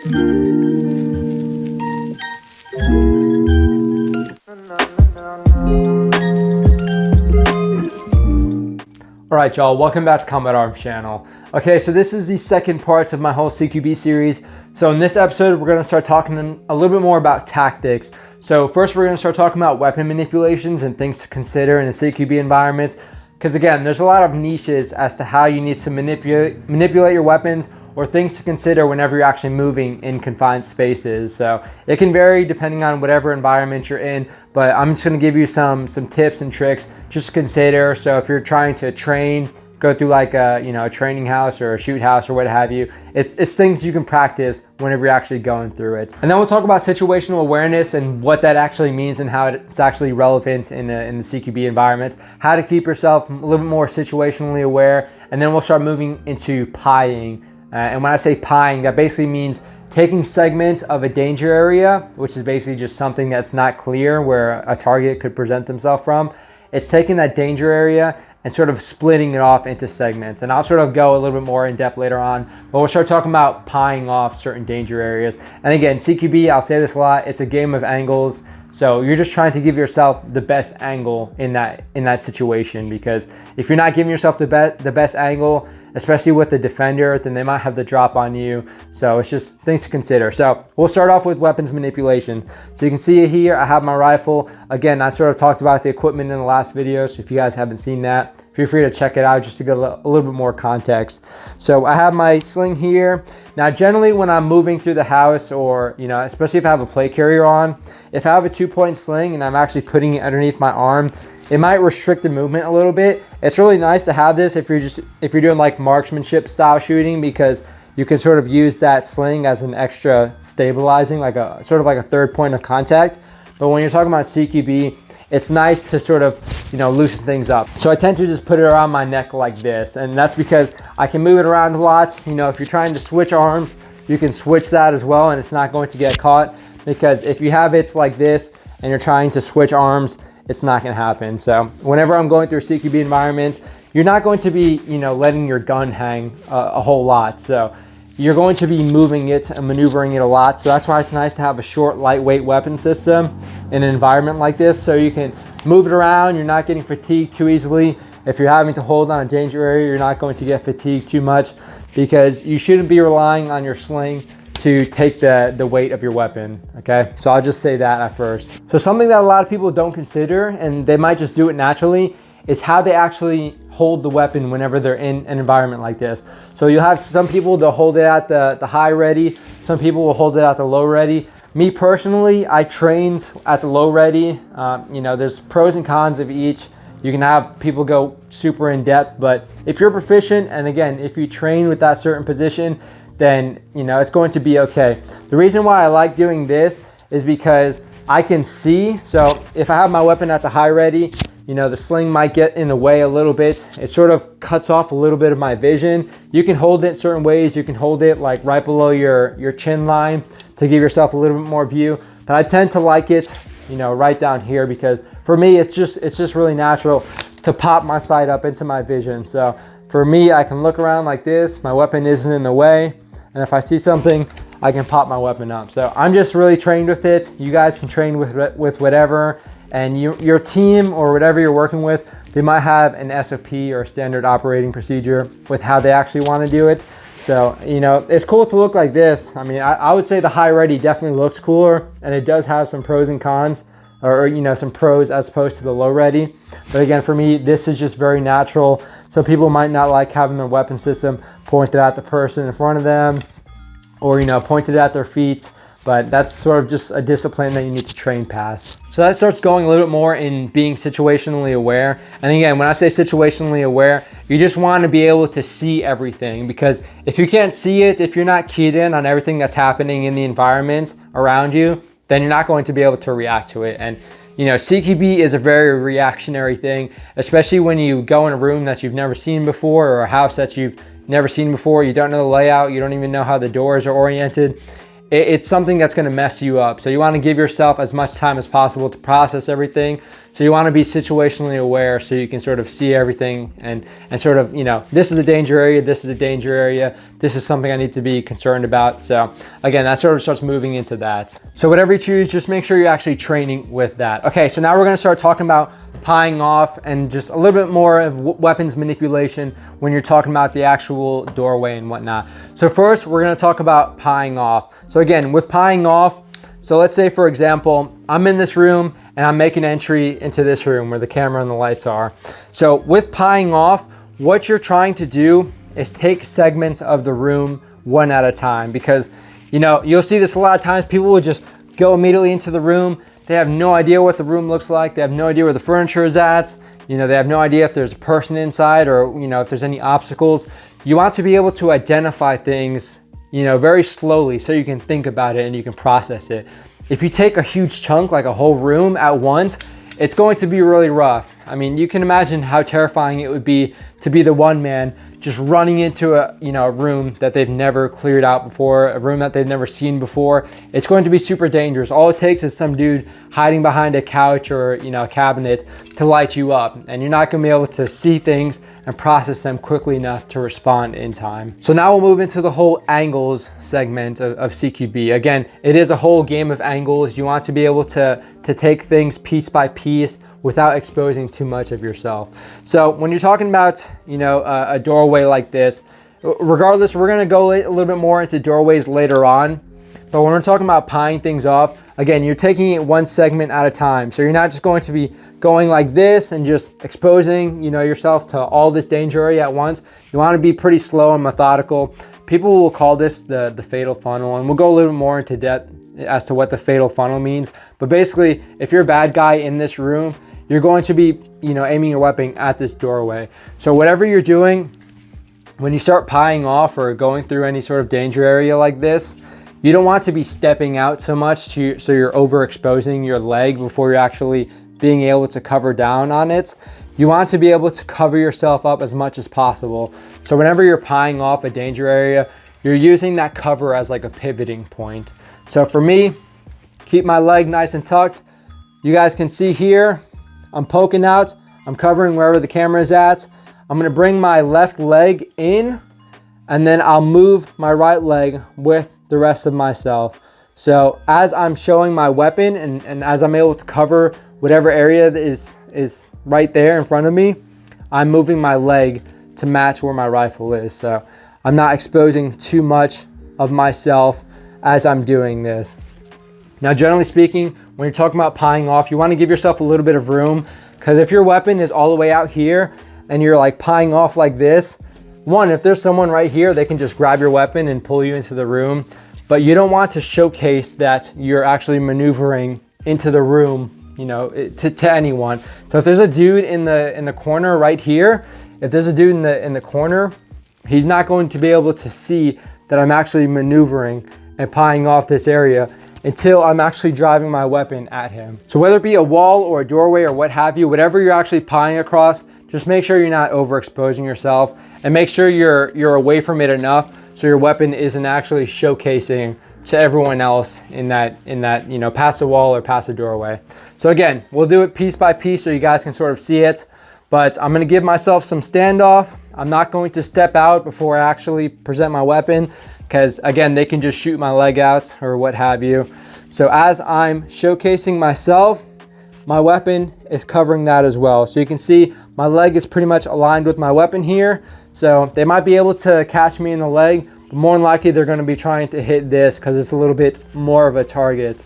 Alright y'all, welcome back to Combat Arms channel. Okay, so this is the second part of my whole CQB series. So in this episode, we're going to start talking a little bit more about tactics. So first we're going to start talking about weapon manipulations and things to consider in a CQB environment. Because again, there's a lot of niches as to how you need to manipulate your weapons or things to consider whenever you're actually moving in confined spaces. So it can vary depending on whatever environment you're in, but I'm just gonna give you some tips and tricks just to consider. So if you're trying to train, go through like a training house or a shoot house or what have you, it's things you can practice whenever you're actually going through it. And then we'll talk about situational awareness and what that actually means and how it's actually relevant in the CQB environment, how to keep yourself a little bit more situationally aware, and then we'll start moving into pieing. And when I say pieing, that basically means taking segments of a danger area, which is basically just something that's not clear where a target could present themselves from. It's taking that danger area and sort of splitting it off into segments. And I'll sort of go a little bit more in depth later on, but we'll start talking about pieing off certain danger areas. And again, CQB, I'll say this a lot, it's a game of angles. So you're just trying to give yourself the best angle in that situation, because if you're not giving yourself the best angle, especially with the defender, then they might have the drop on you. So it's just things to consider. So we'll start off with weapons manipulation. So you can see it here, I have my rifle. Again, I sort of talked about the equipment in the last video, so if you guys haven't seen that, feel free to check it out just to get a little bit more context. So I have my sling here. Now generally when I'm moving through the house, or especially if I have a plate carrier on, if I have a 2-point sling and I'm actually putting it underneath my arm, it might restrict the movement a little bit. It's really nice to have this if you're doing like marksmanship style shooting, because you can sort of use that sling as an extra stabilizing, like a sort of like a third point of contact. But when you're talking about CQB, it's nice to sort of loosen things up. So I tend to just put it around my neck like this, and that's because I can move it around a lot. If you're trying to switch arms, you can switch that as well, and it's not going to get caught, because if you have it like this and you're trying to switch arms, it's not going to happen. So whenever I'm going through a CQB environment, you're not going to be letting your gun hang a whole lot. So you're going to be moving it and maneuvering it a lot. So that's why it's nice to have a short, lightweight weapon system in an environment like this, so you can move it around. You're not getting fatigued too easily. If you're having to hold on a danger area, you're not going to get fatigued too much, because you shouldn't be relying on your sling to take the weight of your weapon, okay? So I'll just say that at first. So something that a lot of people don't consider, and they might just do it naturally, is how they actually hold the weapon whenever they're in an environment like this. So you'll have some people, they'll hold it at the high ready. Some people will hold it at the low ready. Me personally, I trained at the low ready. There's pros and cons of each. You can have people go super in depth, but if you're proficient, and again, if you train with that certain position, then it's going to be okay. The reason why I like doing this is because I can see. So if I have my weapon at the high ready, the sling might get in the way a little bit. It sort of cuts off a little bit of my vision. You can hold it certain ways. You can hold it like right below your chin line to give yourself a little bit more view. But I tend to like it, right down here, because for me, it's just really natural to pop my sight up into my vision. So for me, I can look around like this. My weapon isn't in the way. And if I see something, I can pop my weapon up. So I'm just really trained with it. You guys can train with whatever, and your team or whatever you're working with, they might have an SOP or standard operating procedure with how they actually want to do it. So, it's cool to look like this. I mean, I would say the high ready definitely looks cooler, and it does have some pros and cons, or some pros as opposed to the low ready. But again, for me, this is just very natural. Some people might not like having their weapon system pointed at the person in front of them, or pointed at their feet, but that's sort of just a discipline that you need to train past. So that starts going a little bit more in being situationally aware. And again, when I say situationally aware, you just want to be able to see everything, because if you can't see it, if you're not keyed in on everything that's happening in the environment around you, then you're not going to be able to react to it. And CQB is a very reactionary thing, especially when you go in a room that you've never seen before, or a house that you've never seen before. You don't know the layout. You don't even know how the doors are oriented. It's something that's going to mess you up. So you want to give yourself as much time as possible to process everything. So you want to be situationally aware so you can sort of see everything and sort of, you know, this is a danger area, this is a danger area, this is something I need to be concerned about. So again, that sort of starts moving into that. So whatever you choose, just make sure you're actually training with that. Okay, so now we're going to start talking about pieing off and just a little bit more of weapons manipulation when you're talking about the actual doorway and whatnot. So first, we're going to talk about pieing off. So again, with pieing off, so let's say, for example, I'm in this room and I'm making entry into this room where the camera and the lights are. So with pieing off, what you're trying to do is take segments of the room one at a time, because, you know, you'll see this a lot of times. People will just go immediately into the room. They have no idea what the room looks like. They have no idea where the furniture is at. You know, they have no idea if there's a person inside or, you know, if there's any obstacles. You want to be able to identify things, you know, very slowly so you can think about it and you can process it. If you take a huge chunk, like a whole room at once, it's going to be really rough. I mean, you can imagine how terrifying it would be to be the one man just running into a, you know, a room that they've never cleared out before, a room that they've never seen before. It's going to be super dangerous. All it takes is some dude hiding behind a couch or, you know, a cabinet to light you up, and you're not going to be able to see things and process them quickly enough to respond in time. So now we'll move into the whole angles segment of CQB. Again, it is a whole game of angles. You want to be able to take things piece by piece without exposing too much of yourself. So when you're talking about, you know, a doorway like this, regardless, we're going to go a little bit more into doorways later on. But when we're talking about pieing things off, again, you're taking it one segment at a time. So you're not just going to be going like this and just exposing, you know, yourself to all this danger area at once. You want to be pretty slow and methodical. People will call this the fatal funnel, and we'll go a little bit more into depth as to what the fatal funnel means. But basically, if you're a bad guy in this room, you're going to be, you know, aiming your weapon at this doorway. So whatever you're doing, when you start pieing off or going through any sort of danger area like this, you don't want to be stepping out so much so you're overexposing your leg before you're actually being able to cover down on it. You want to be able to cover yourself up as much as possible. So whenever you're pieing off a danger area, you're using that cover as like a pivoting point. So for me, keep my leg nice and tucked. You guys can see here, I'm poking out, I'm covering wherever the camera is at. I'm gonna bring my left leg in, and then I'll move my right leg with the rest of myself. So as I'm showing my weapon and as I'm able to cover whatever area is right there in front of me, I'm moving my leg to match where my rifle is. So I'm not exposing too much of myself as I'm doing this. Now, generally speaking, when you're talking about pieing off, you want to give yourself a little bit of room, because if your weapon is all the way out here and you're like pieing off like this, one, if there's someone right here, they can just grab your weapon and pull you into the room. But you don't want to showcase that you're actually maneuvering into the room, you know, to anyone. So if there's a dude in the corner right here, if there's a dude in the corner, he's not going to be able to see that I'm actually maneuvering and pieing off this area until I'm actually driving my weapon at him. So whether it be a wall or a doorway or what have you, whatever you're actually pieing across, just make sure you're not overexposing yourself, and make sure you're away from it enough so your weapon isn't actually showcasing to everyone else in that, you know, past the wall or past the doorway. So again, we'll do it piece by piece so you guys can sort of see it, but I'm gonna give myself some standoff. I'm not going to step out before I actually present my weapon, because again, they can just shoot my leg out or what have you. So as I'm showcasing myself, my weapon is covering that as well. So you can see my leg is pretty much aligned with my weapon here. So they might be able to catch me in the leg, but more than likely they're going to be trying to hit this because it's a little bit more of a target.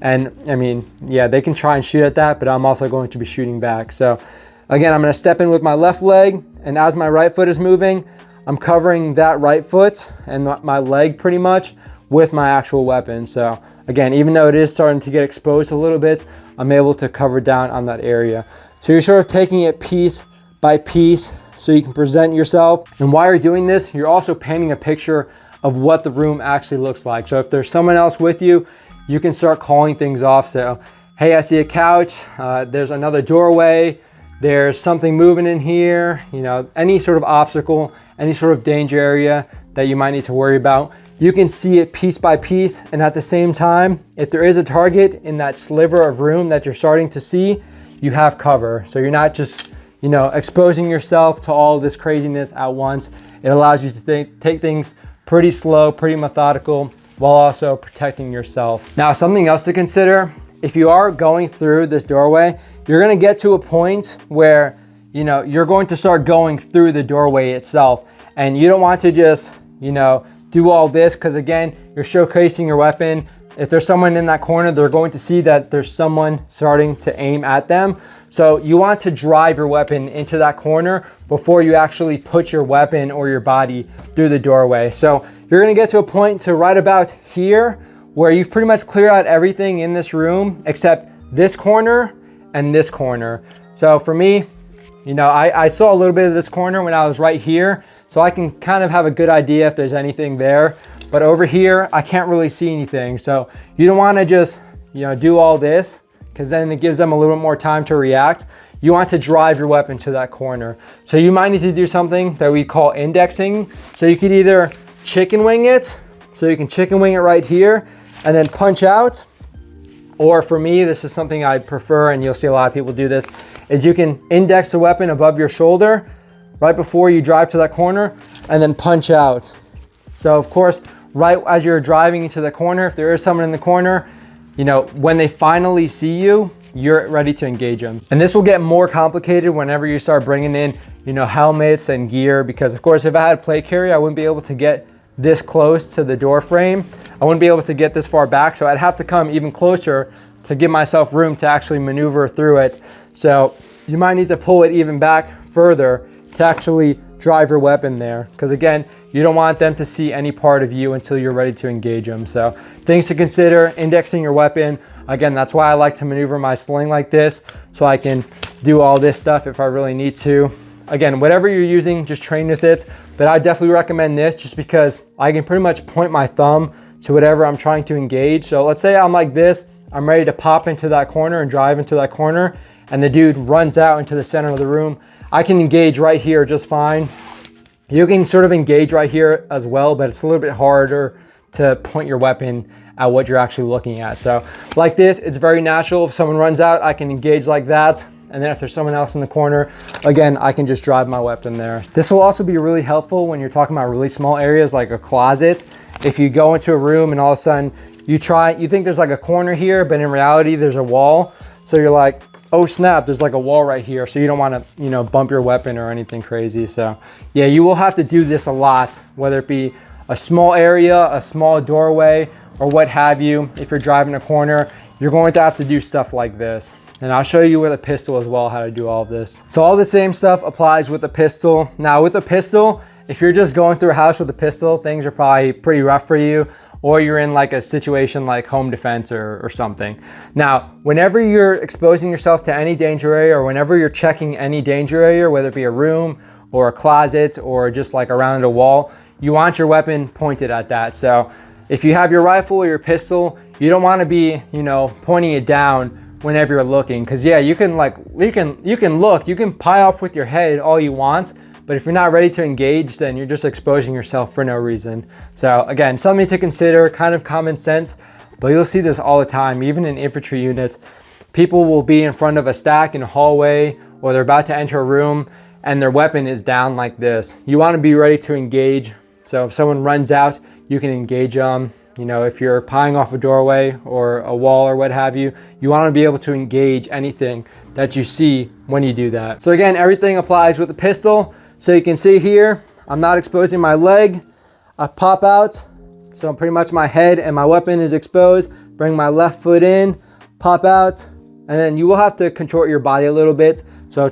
And I mean, yeah, they can try and shoot at that, but I'm also going to be shooting back. So again, I'm going to step in with my left leg, and as my right foot is moving, I'm covering that right foot and my leg pretty much with my actual weapon. So again, even though it is starting to get exposed a little bit, I'm able to cover down on that area. So you're sort of taking it piece by piece so you can present yourself. And while you're doing this, you're also painting a picture of what the room actually looks like. So if there's someone else with you, you can start calling things off. So, hey, I see a couch, there's another doorway, there's something moving in here, you know, any sort of obstacle, any sort of danger area that you might need to worry about. You can see it piece by piece, and at the same time, if there is a target in that sliver of room that you're starting to see, you have cover. So you're not just, you know, exposing yourself to all this craziness at once. It allows you to take things pretty slow, pretty methodical, while also protecting yourself. Now, something else to consider, if you are going through this doorway, you're gonna get to a point where, you know, you're going to start going through the doorway itself. And you don't want to just, you know, do all this, because again, you're showcasing your weapon. If there's someone in that corner, they're going to see that there's someone starting to aim at them. So you want to drive your weapon into that corner before you actually put your weapon or your body through the doorway. So you're gonna get to a point to right about here where you've pretty much cleared out everything in this room except this corner and this corner. So for me, you know, I saw a little bit of this corner when I was right here, so I can kind of have a good idea if there's anything there. But over here, I can't really see anything. So you don't wanna just, you know, do all this, because then it gives them a little bit more time to react. You want to drive your weapon to that corner. So you might need to do something that we call indexing. So you could either chicken wing it, so you can chicken wing it right here and then punch out. Or for me, this is something I prefer, and you'll see a lot of people do this, is you can index the weapon above your shoulder right before you drive to that corner and then punch out. So of course, right as you're driving into the corner, if there is someone in the corner, you know, when they finally see you, you're ready to engage them. And this will get more complicated whenever you start bringing in, you know, helmets and gear, because of course, if I had plate carry, I wouldn't be able to get this close to the door frame. I wouldn't be able to get this far back, so I'd have to come even closer to give myself room to actually maneuver through it. So you might need to pull it even back further to actually drive your weapon there, because again, you don't want them to see any part of you until you're ready to engage them. So things to consider: indexing your weapon. Again, that's why I like to maneuver my sling like this, so I can do all this stuff if I really need to. Again, whatever you're using, just train with it. But I definitely recommend this just because I can pretty much point my thumb to whatever I'm trying to engage. So let's say I'm like this, I'm ready to pop into that corner and drive into that corner, and the dude runs out into the center of the room. I can engage right here just fine. You can sort of engage right here as well, but it's a little bit harder to point your weapon at what you're actually looking at. So like this, it's very natural. If someone runs out, I can engage like that. And then if there's someone else in the corner, again, I can just drive my weapon there. This will also be really helpful when you're talking about really small areas like a closet. If you go into a room and all of a sudden you think there's like a corner here, but in reality, there's a wall. So you're like, oh snap, there's like a wall right here. So you don't want to, you know, bump your weapon or anything crazy. So yeah, you will have to do this a lot, whether it be a small area, a small doorway, or what have you. If you're driving a corner, you're going to have to do stuff like this. And I'll show you with a pistol as well how to do all of this. So all the same stuff applies with a pistol. Now with a pistol, if you're just going through a house with a pistol, things are probably pretty rough for you, or you're in like a situation like home defense or something. Now, whenever you're exposing yourself to any danger area, or whenever you're checking any danger area, whether it be a room or a closet or just like around a wall, you want your weapon pointed at that. So if you have your rifle or your pistol, you don't want to be, you know, pointing it down whenever you're looking, because yeah, you can look, you can pile off with your head all you want, but if you're not ready to engage, then you're just exposing yourself for no reason. So again, something to consider, kind of common sense, but you'll see this all the time, even in infantry units. People will be in front of a stack in a hallway, or they're about to enter a room and their weapon is down like this. You want to be ready to engage. So if someone runs out, you can engage them. You know, if you're pieing off a doorway or a wall or what have you, you want to be able to engage anything that you see when you do that. So again, everything applies with the pistol. So you can see here, I'm not exposing my leg. I pop out. So pretty much my head and my weapon is exposed. Bring my left foot in, pop out, and then you will have to contort your body a little bit. So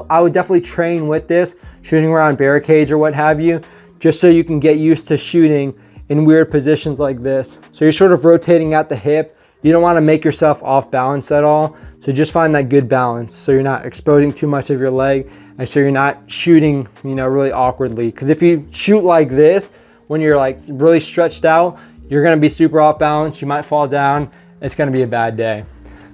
I would definitely train with this, shooting around barricades or what have you, just so you can get used to shooting in weird positions like this. So you're sort of rotating at the hip. You don't want to make yourself off balance at all. So just find that good balance, so you're not exposing too much of your leg, and so you're not shooting, you know, really awkwardly. Because if you shoot like this, when you're like really stretched out, you're going to be super off balance. You might fall down. It's going to be a bad day.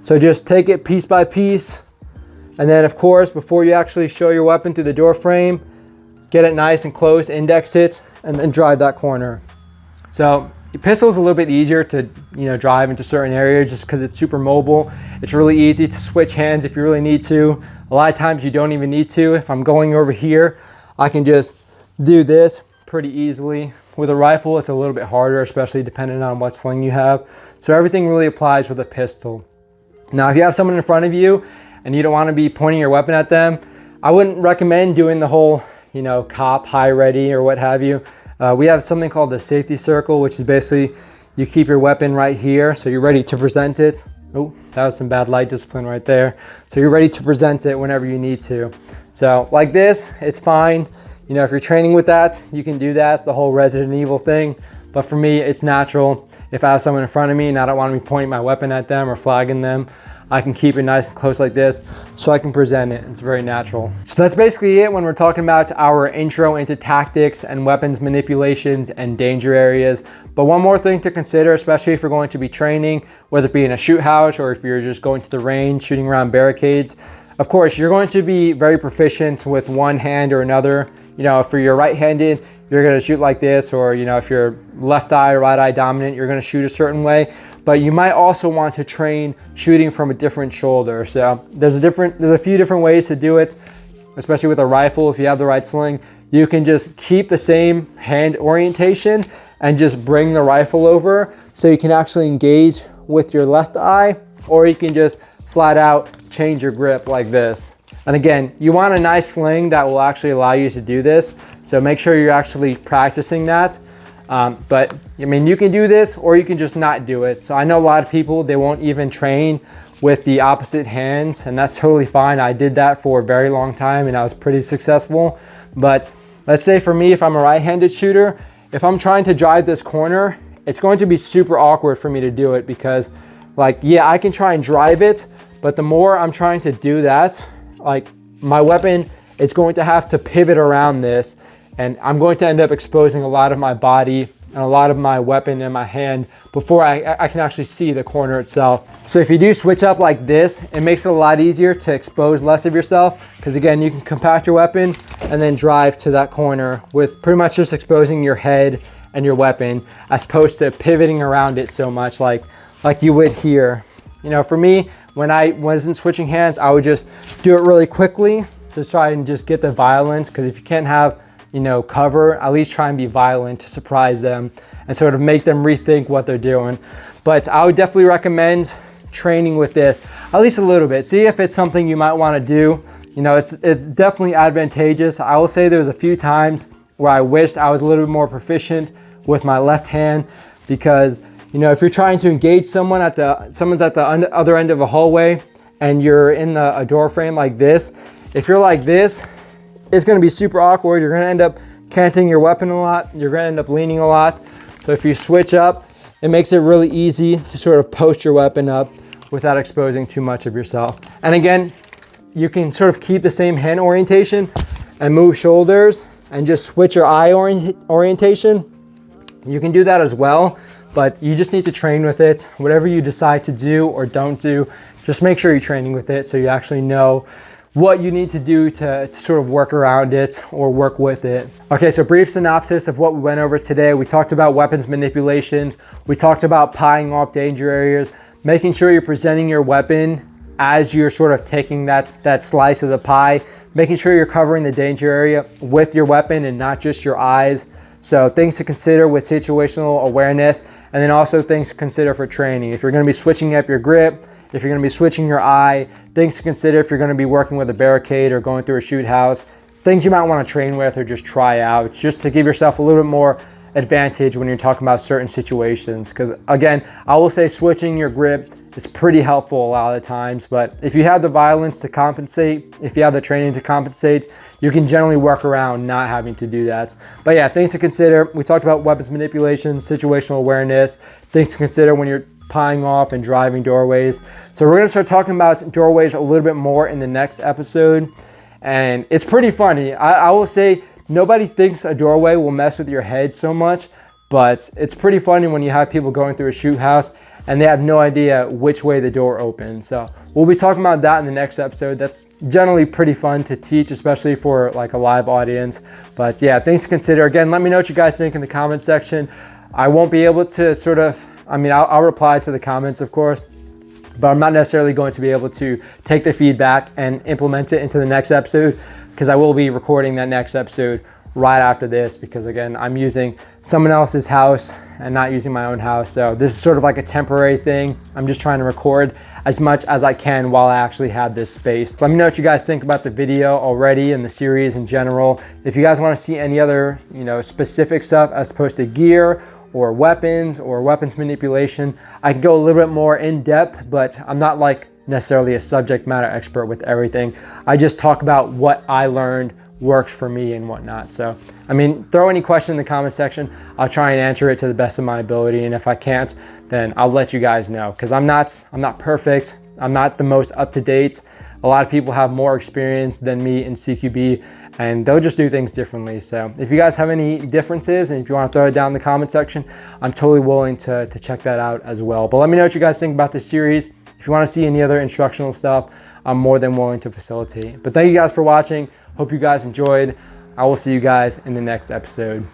So just take it piece by piece. And then of course, before you actually show your weapon through the door frame, get it nice and close, index it, and then drive that corner. So pistol is a little bit easier to, drive into certain areas just because it's super mobile. It's really easy to switch hands if you really need to. A lot of times you don't even need to. If I'm going over here, I can just do this pretty easily. With a rifle, it's a little bit harder, especially depending on what sling you have. So everything really applies with a pistol. Now, if you have someone in front of you and you don't want to be pointing your weapon at them, I wouldn't recommend doing the whole, cop high ready or what have you. We have something called the safety circle, which is basically you keep your weapon right here so you're ready to present it. Oh, that was some bad light discipline right there. So you're ready to present it whenever you need to. So like this, it's fine. If you're training with that, you can do that. It's the whole Resident Evil thing. But for me, it's natural. If I have someone in front of me and I don't want to be pointing my weapon at them or flagging them, I can keep it nice and close like this so I can present it. It's very natural. So that's basically it when we're talking about our intro into tactics and weapons manipulations and danger areas. But one more thing to consider, especially if you're going to be training, whether it be in a shoot house or if you're just going to the range, shooting around barricades. Of course, you're going to be very proficient with one hand or another. If you're right-handed, you're going to shoot like this, or if you're left eye or right eye dominant, you're going to shoot a certain way. But you might also want to train shooting from a different shoulder. So there's a few different ways to do it, especially with a rifle. If you have the right sling, you can just keep the same hand orientation and just bring the rifle over so you can actually engage with your left eye, or you can just flat out change your grip like this. And again, you want a nice sling that will actually allow you to do this. So make sure you're actually practicing that. But you can do this or you can just not do it. So I know a lot of people, they won't even train with the opposite hands, and that's totally fine. I did that for a very long time and I was pretty successful. But let's say for me, if I'm a right-handed shooter, if I'm trying to drive this corner, it's going to be super awkward for me to do it because I can try and drive it, but the more I'm trying to do that, my weapon is going to have to pivot around this, and I'm going to end up exposing a lot of my body and a lot of my weapon in my hand before I can actually see the corner itself. So if you do switch up like this, it makes it a lot easier to expose less of yourself, because again, you can compact your weapon and then drive to that corner with pretty much just exposing your head and your weapon, as opposed to pivoting around it so much like you would here. For me, when I wasn't switching hands, I would just do it really quickly to try and just get the violence, because if you can't have, cover, at least try and be violent to surprise them and sort of make them rethink what they're doing. But I would definitely recommend training with this at least a little bit. See if it's something you might want to do. It's definitely advantageous. I will say there's a few times where I wished I was a little bit more proficient with my left hand, because if you're trying to engage someone's at the other end of a hallway and you're in a door frame like this, if you're like this, it's going to be super awkward. You're going to end up canting your weapon a lot. You're going to end up leaning a lot. So if you switch up, it makes it really easy to sort of post your weapon up without exposing too much of yourself. And again, you can sort of keep the same hand orientation and move shoulders and just switch your eye orientation. You can do that as well, but you just need to train with it. Whatever you decide to do or don't do, just make sure you're training with it so you actually know what you need to do to sort of work around it or work with it. Okay, so brief synopsis of what we went over today. We talked about weapons manipulations. We talked about pieing off danger areas, making sure you're presenting your weapon as you're sort of taking that slice of the pie, making sure you're covering the danger area with your weapon and not just your eyes. So things to consider with situational awareness, and then also things to consider for training. If you're going to be switching up your grip, if you're going to be switching your eye, things to consider if you're going to be working with a barricade or going through a shoot house, things you might want to train with or just try out, just to give yourself a little bit more advantage when you're talking about certain situations. Because again, I will say switching your grip is pretty helpful a lot of the times, but if you have the violence to compensate, if you have the training to compensate, you can generally work around not having to do that. But yeah, things to consider. We talked about weapons manipulation, situational awareness, things to consider when you're pieing off and driving doorways. So we're gonna start talking about doorways a little bit more in the next episode. And it's pretty funny. I will say nobody thinks a doorway will mess with your head so much, but it's pretty funny when you have people going through a shoot house and they have no idea which way the door opens. So we'll be talking about that in the next episode. That's generally pretty fun to teach, especially for like a live audience. But yeah, things to consider. Again, let me know what you guys think in the comment section. I won't be able to sort of, I'll reply to the comments, of course, but I'm not necessarily going to be able to take the feedback and implement it into the next episode, because I will be recording that next episode right after this, because again, I'm using someone else's house and not using my own house. So this is sort of like a temporary thing. I'm just trying to record as much as I can while I actually have this space. So let me know what you guys think about the video already and the series in general. If you guys want to see any other, specific stuff as opposed to gear or weapons manipulation, I can go a little bit more in depth, but I'm not like necessarily a subject matter expert with everything. I just talk about what I learned works for me and whatnot. So, throw any question in the comment section. I'll try and answer it to the best of my ability. And if I can't, then I'll let you guys know, because I'm not perfect. I'm not the most up to date. A lot of people have more experience than me in CQB, and they'll just do things differently. So if you guys have any differences and if you want to throw it down in the comment section, I'm totally willing to check that out as well. But let me know what you guys think about this series. If you want to see any other instructional stuff, I'm more than willing to facilitate. But thank you guys for watching. Hope you guys enjoyed. I will see you guys in the next episode.